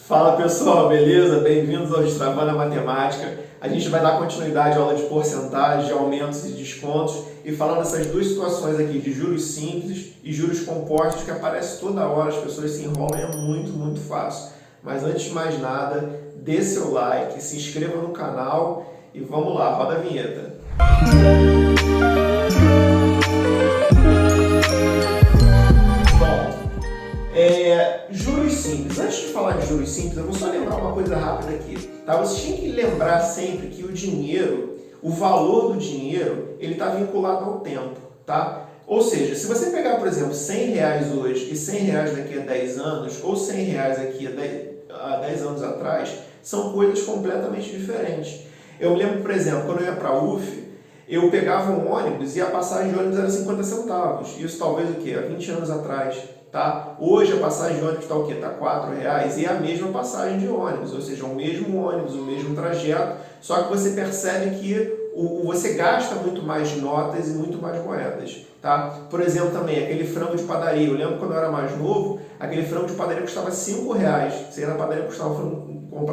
Fala pessoal, beleza? Bem-vindos ao Destravando a Matemática. A gente vai dar continuidade à aula de porcentagem, de aumentos e descontos e falar dessas duas situações aqui de juros simples e juros compostos que aparecem toda hora, as pessoas se enrolam e é muito fácil. Mas antes de mais nada, dê seu like, se inscreva no canal e vamos lá, roda a vinheta. Juros simples. Antes de falar de juros simples, eu vou só lembrar uma coisa rápida aqui. Tá? Você tinha que lembrar sempre que o dinheiro, o valor do dinheiro, ele está vinculado ao tempo. Tá? Ou seja, se você pegar, por exemplo, R$100 hoje e R$100 daqui a 10 anos, ou R$100 aqui a 10 anos atrás, são coisas completamente diferentes. Eu me lembro, por exemplo, quando eu ia para a UF, eu pegava um ônibus e a passagem de ônibus era 50 centavos. Isso talvez o quê? Há 20 anos atrás. Tá? Hoje a passagem de ônibus está o quê? Está R$4 e é a mesma passagem de ônibus, ou seja, o mesmo ônibus, o mesmo trajeto, só que você percebe que você gasta muito mais notas e muito mais moedas. Tá? Por exemplo, também aquele frango de padaria. Eu lembro quando eu era mais novo, aquele frango de padaria custava R$5. Você ia na padaria comprar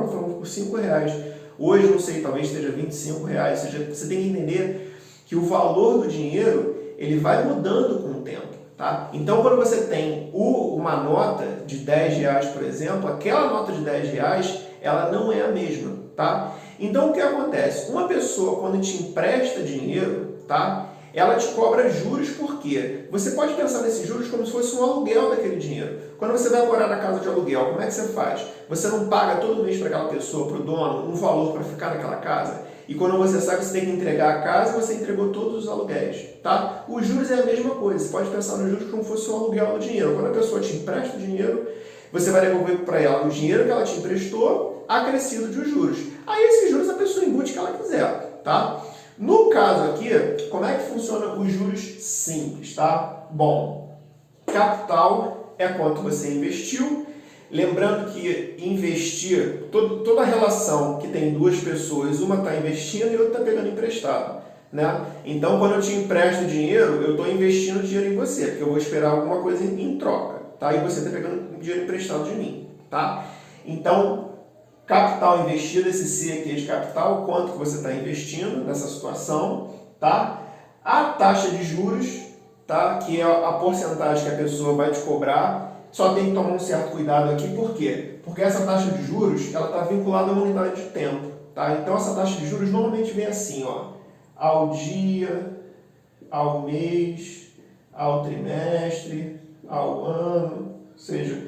um frango por R$5. Hoje, não sei, talvez esteja R$25. Ou seja, você tem que entender que o valor do dinheiro ele vai mudando com o tempo. Tá? Então, quando você tem uma nota de R$10, por exemplo, aquela nota de R$10, ela não é a mesma. Tá? Então, o que acontece? Uma pessoa, quando te empresta dinheiro, tá? Ela te cobra juros, por quê? Você pode pensar nesses juros como se fosse um aluguel daquele dinheiro. Quando você vai morar na casa de aluguel, como é que você faz? Você não paga todo mês para aquela pessoa, para o dono, um valor para ficar naquela casa? E quando você sabe que você tem que entregar a casa, você entregou todos os aluguéis. Tá? Os juros é a mesma coisa. Você pode pensar nos juros como se fosse um aluguel do dinheiro. Quando a pessoa te empresta o dinheiro, você vai devolver para ela o dinheiro que ela te emprestou, acrescido de juros. Aí esses juros a pessoa embute que ela quiser. Tá? No caso aqui, como é que funciona os juros simples? Tá? Bom, capital é quanto você investiu. Lembrando que investir, toda a relação que tem duas pessoas, uma está investindo e outra está pegando emprestado. Né? Então, quando eu te empresto dinheiro, eu estou investindo dinheiro em você, porque eu vou esperar alguma coisa em troca. Tá? E você está pegando dinheiro emprestado de mim. Tá? Então, capital investido, esse C aqui é de capital, quanto que você está investindo nessa situação. Tá? A taxa de juros, tá? Que é a porcentagem que a pessoa vai te cobrar. Só tem que tomar um certo cuidado aqui, por quê? Porque essa taxa de juros ela está vinculada a uma unidade de tempo. Tá? Então, essa taxa de juros normalmente vem assim, ó, ao dia, ao mês, ao trimestre, ao ano. Ou seja,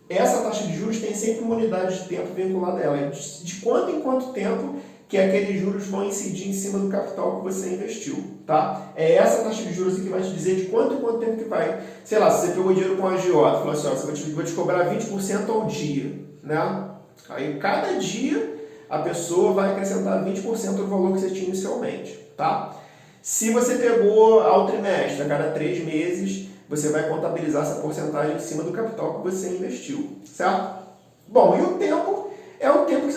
essa taxa de juros tem sempre uma unidade de tempo vinculada a ela. De quanto em quanto tempo que aqueles juros vão incidir em cima do capital que você investiu, tá? É essa taxa de juros que vai te dizer de quanto em quanto tempo que vai. Sei lá, se você pegou dinheiro com a agiota, falou assim, ó, vou te cobrar 20% ao dia, né? Aí, cada dia, a pessoa vai acrescentar 20% do valor que você tinha inicialmente, tá? Se você pegou ao trimestre, a cada 3 meses, você vai contabilizar essa porcentagem em cima do capital que você investiu, certo? Bom, e o tempo é o tempo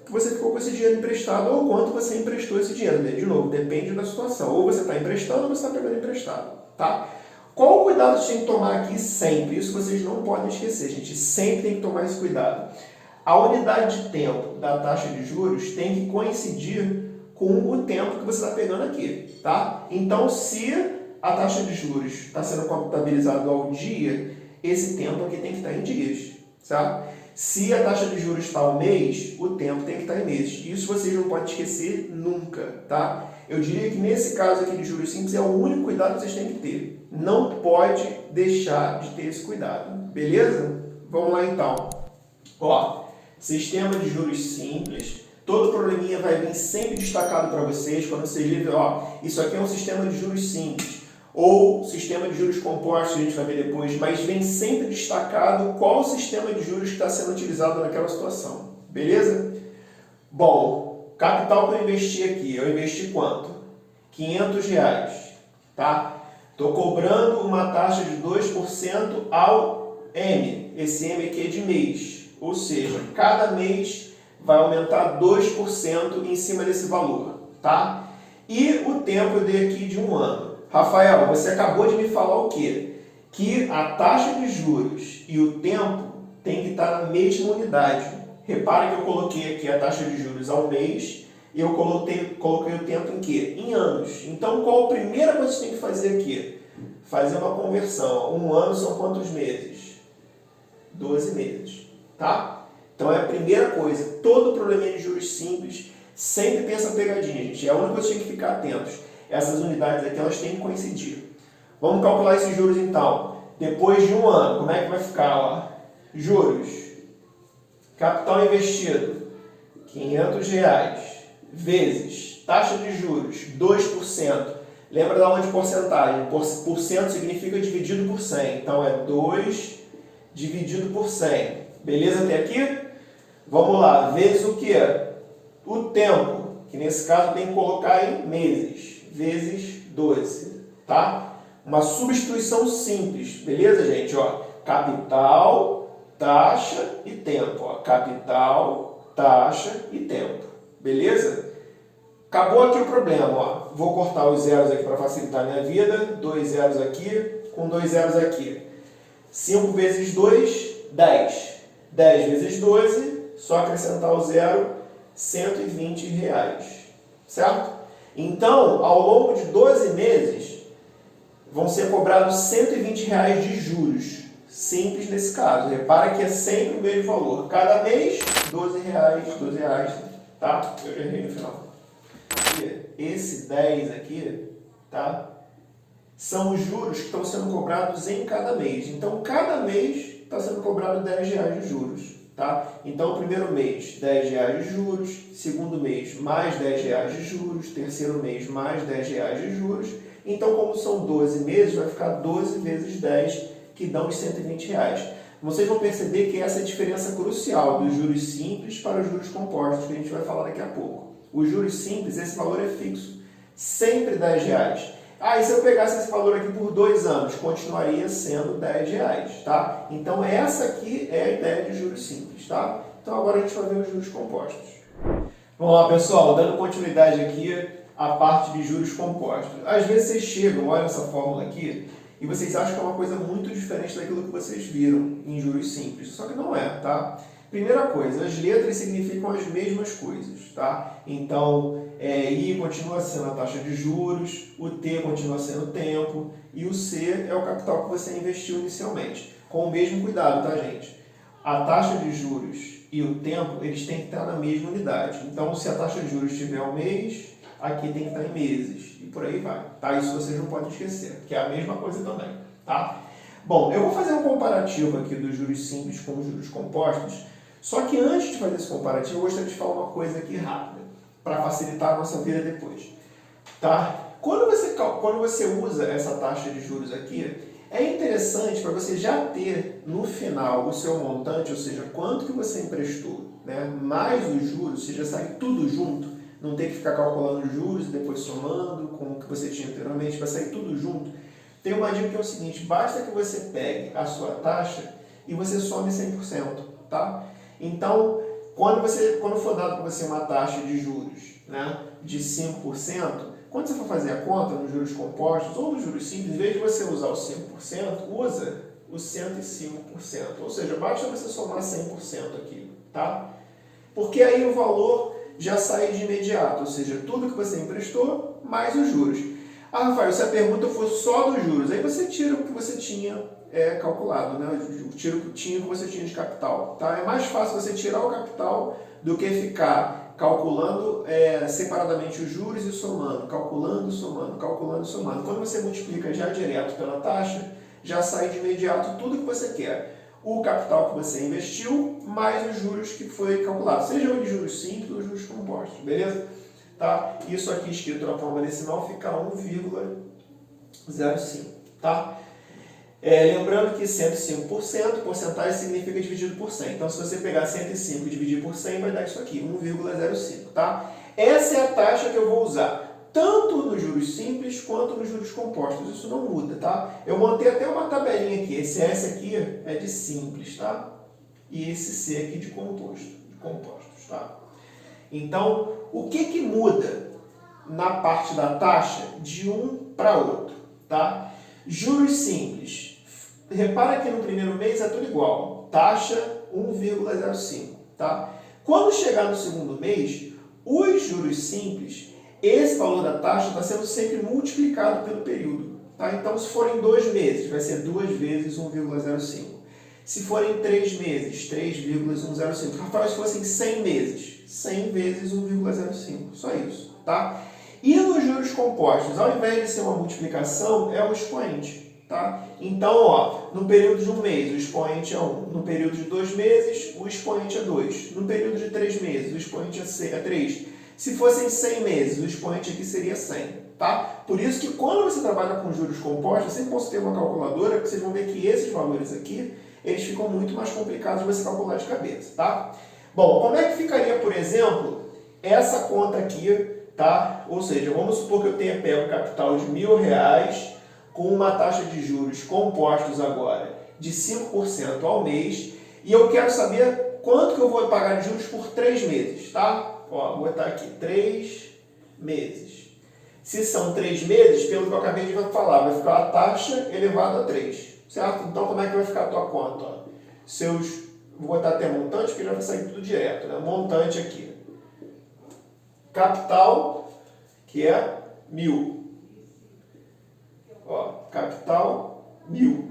que você ficou com esse dinheiro emprestado ou quanto você emprestou esse dinheiro. De novo, depende da situação. Ou você está emprestando ou você está pegando emprestado. Tá? Qual o cuidado que você tem que tomar aqui sempre? Isso vocês não podem esquecer, gente. Sempre tem que tomar esse cuidado. A unidade de tempo da taxa de juros tem que coincidir com o tempo que você está pegando aqui. Tá? Então, se a taxa de juros está sendo contabilizada ao dia, esse tempo aqui tem que estar em dias. Certo? Se a taxa de juros está ao mês, o tempo tem que estar em meses. Isso vocês não podem esquecer nunca, tá? Eu diria que nesse caso aqui de juros simples é o único cuidado que vocês têm que ter. Não pode deixar de ter esse cuidado, beleza? Vamos lá então. Ó, sistema de juros simples. Todo probleminha vai vir sempre destacado para vocês quando vocês lerem, ó, isso aqui é um sistema de juros simples. Ou sistema de juros compostos, a gente vai ver depois, mas vem sempre destacado qual o sistema de juros que está sendo utilizado naquela situação. Beleza? Bom, capital que eu investi aqui, eu investi quanto? R$500. Tá? Estou cobrando uma taxa de 2% ao M. Esse M aqui é de mês. Ou seja, cada mês vai aumentar 2% em cima desse valor. Tá? E o tempo eu dei aqui de 1 ano. Rafael, você acabou de me falar o quê? Que a taxa de juros e o tempo tem que estar na mesma unidade. Repara que eu coloquei aqui a taxa de juros ao mês e eu coloquei o tempo em quê? Em anos. Então, qual a primeira coisa que você tem que fazer aqui? Fazer uma conversão. Um ano são quantos meses? 12 meses. Tá? Então, é a primeira coisa. Todo probleminha de juros simples sempre tem essa pegadinha, gente. É a única coisa que tem que ficar atentos. Essas unidades aqui, elas têm que coincidir. Vamos calcular esses juros, então. Depois de um ano, como é que vai ficar lá? Juros. Capital investido, R$500, vezes taxa de juros, 2%. Lembra da onde porcentagem? Por cento significa dividido por 100. Então, é 2 dividido por 100. Beleza até aqui? Vamos lá. Vezes o quê? O tempo, que nesse caso tem que colocar em meses, vezes 12, tá? Uma substituição simples, beleza, gente? Ó, capital, taxa e tempo. Ó, capital, taxa e tempo, beleza? Acabou aqui o problema, ó. Vou cortar os zeros aqui para facilitar a minha vida. 2 zeros aqui, com 2 zeros aqui. 5 vezes 2, 10. 10 vezes 12, só acrescentar o zero, R$120, certo? Então, ao longo de 12 meses, vão ser cobrados R$120 de juros. Simples nesse caso. Repara que é sempre o mesmo valor. Cada mês, R$12, tá? Eu errei no final. Esse 10 aqui, tá? São os juros que estão sendo cobrados em cada mês. Então, cada mês está sendo cobrado R$10 de juros. Tá? Então, primeiro mês, R$10 de juros, segundo mês, mais R$10 de juros, terceiro mês, mais R$10 de juros. Então, como são 12 meses, vai ficar 12 vezes 10, que dão os R$120. Vocês vão perceber que essa é a diferença crucial dos juros simples para os juros compostos, que a gente vai falar daqui a pouco. Os juros simples, esse valor é fixo, sempre R$10. Ah, e se eu pegasse esse valor aqui por 2 anos, continuaria sendo R$10, tá? Então, essa aqui é a ideia de juros simples, tá? Então, agora a gente vai ver os juros compostos. Vamos lá, pessoal, dando continuidade aqui à parte de juros compostos. Às vezes vocês chegam, olham essa fórmula aqui, e vocês acham que é uma coisa muito diferente daquilo que vocês viram em juros simples. Só que não é, tá? Primeira coisa, as letras significam as mesmas coisas, tá? Então, I continua sendo a taxa de juros, o T continua sendo o tempo e o C é o capital que você investiu inicialmente. Com o mesmo cuidado, tá, gente? A taxa de juros e o tempo, eles têm que estar na mesma unidade. Então, se a taxa de juros estiver ao mês, aqui tem que estar em meses e por aí vai, tá? Isso vocês não podem esquecer, que é a mesma coisa também, tá? Bom, eu vou fazer um comparativo aqui dos juros simples com os juros compostos, só que antes de fazer esse comparativo, eu gostaria de falar uma coisa aqui rápida, para facilitar a nossa vida depois. Tá? Quando você usa essa taxa de juros aqui, é interessante para você já ter no final o seu montante, ou seja, quanto que você emprestou, né? Mais os juros, você já sai tudo junto, não tem que ficar calculando os juros e depois somando com o que você tinha anteriormente, vai sair tudo junto. Tem uma dica que é o seguinte, basta que você pegue a sua taxa e você some 100%, tá? Então, quando for dado para você uma taxa de juros, né, de 5%, quando você for fazer a conta nos juros compostos ou nos juros simples, em vez de você usar o 5%, usa o 105%. Ou seja, basta você somar 100% aqui, tá? Porque aí o valor já sai de imediato, ou seja, tudo que você emprestou mais os juros. Ah, Rafael, se a pergunta for só dos juros, aí você tira o que você tinha calculado, né? Tira o que você tinha de capital, tá? É mais fácil você tirar o capital do que ficar calculando separadamente os juros e somando, calculando, somando, calculando, somando. Quando você multiplica já direto pela taxa, já sai de imediato tudo que você quer. O capital que você investiu, mais os juros que foi calculado. Seja de juros simples ou juros compostos, beleza? Tá? Isso aqui escrito na forma decimal fica 1,05, tá? Lembrando que 105%, porcentagem significa dividido por 100. Então, se você pegar 105 e dividir por 100, vai dar isso aqui, 1,05, tá? Essa é a taxa que eu vou usar, tanto nos juros simples quanto nos juros compostos. Isso não muda, tá? Eu montei até uma tabelinha aqui. Esse S aqui é de simples, tá? E esse C aqui de compostos, tá? Então, o que muda na parte da taxa de um para outro, tá? Juros simples. Repara que no primeiro mês é tudo igual. Taxa 1,05, tá? Quando chegar no segundo mês, os juros simples, esse valor da taxa está sendo sempre multiplicado pelo período, tá? Então, se forem 2 meses, vai ser 2 vezes 1,05. Se forem 3 meses, 3,105. Rafael, se fossem 100 meses, 100 vezes 1,05. Só isso, tá? E nos juros compostos, ao invés de ser uma multiplicação, é o expoente, tá? Então, ó, no período de 1 mês, o expoente é 1. No período de 2 meses, o expoente é 2. No período de 3 meses, o expoente é 3. Se fossem 100 meses, o expoente aqui seria 100, tá? Por isso que quando você trabalha com juros compostos, sempre posso ter uma calculadora, que vocês vão ver que esses valores aqui, eles ficam muito mais complicados de você calcular de cabeça, tá? Bom, como é que ficaria, por exemplo, essa conta aqui, tá? Ou seja, vamos supor que eu tenha pego capital de R$1.000 com uma taxa de juros compostos agora de 5% ao mês e eu quero saber quanto que eu vou pagar de juros por 3 meses, tá? Ó, vou botar aqui 3 meses. Se são 3 meses, pelo que eu acabei de falar, vai ficar a taxa elevada a 3. Certo? Então, como é que vai ficar a tua conta? Ó? Vou botar até montante, porque já vai sair tudo direto, né? Montante aqui. Capital, que é 1.000. Ó, capital, 1.000.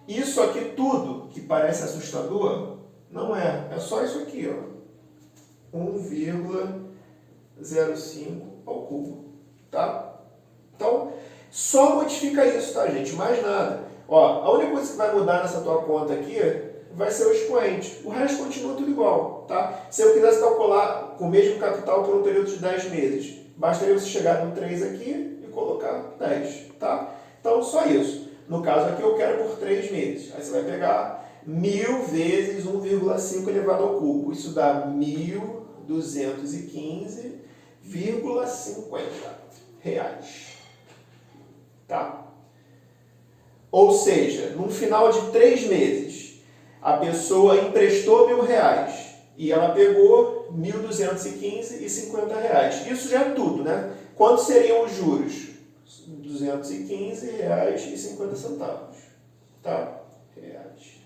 Isso aqui tudo, que parece assustador, não é. É só isso aqui, ó. 1,05 ao cubo. Tá? Então, só modifica isso, tá, gente? Mais nada. Ó, a única coisa que vai mudar nessa tua conta aqui vai ser o expoente. O resto continua tudo igual, tá? Se eu quisesse calcular com o mesmo capital por um período de 10 meses, bastaria você chegar no 3 aqui e colocar 10, tá? Então, só isso. No caso aqui, eu quero por 3 meses. Aí você vai pegar 1.000 vezes 1,5 elevado ao cubo. Isso dá 1.215,50 reais. Tá? Ou seja, no final de 3 meses, a pessoa emprestou R$1.000 e ela pegou 1.215,50 reais. Isso já é tudo, né? Quanto seriam os juros? R$215,50, tá? Reais.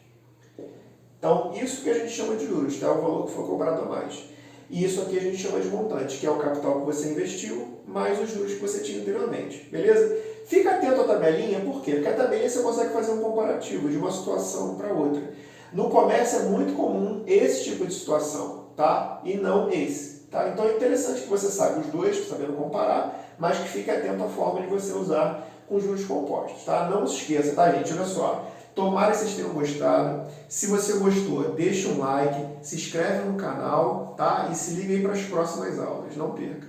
Então, isso que a gente chama de juros, tá? O valor que foi cobrado a mais. E isso aqui a gente chama de montante, que é o capital que você investiu, mais os juros que você tinha anteriormente, beleza? Fica atento à tabelinha, por quê? Porque a tabelinha você consegue fazer um comparativo de uma situação para outra. No comércio é muito comum esse tipo de situação, tá? E não esse, tá? Então é interessante que você saiba os dois, sabendo comparar, mas que fique atento à forma de você usar com juros compostos, tá? Não se esqueça, tá, gente? Olha só. Tomara que vocês tenham gostado. Se você gostou, deixa um like, se inscreve no canal, tá? E se liga aí para as próximas aulas. Não perca.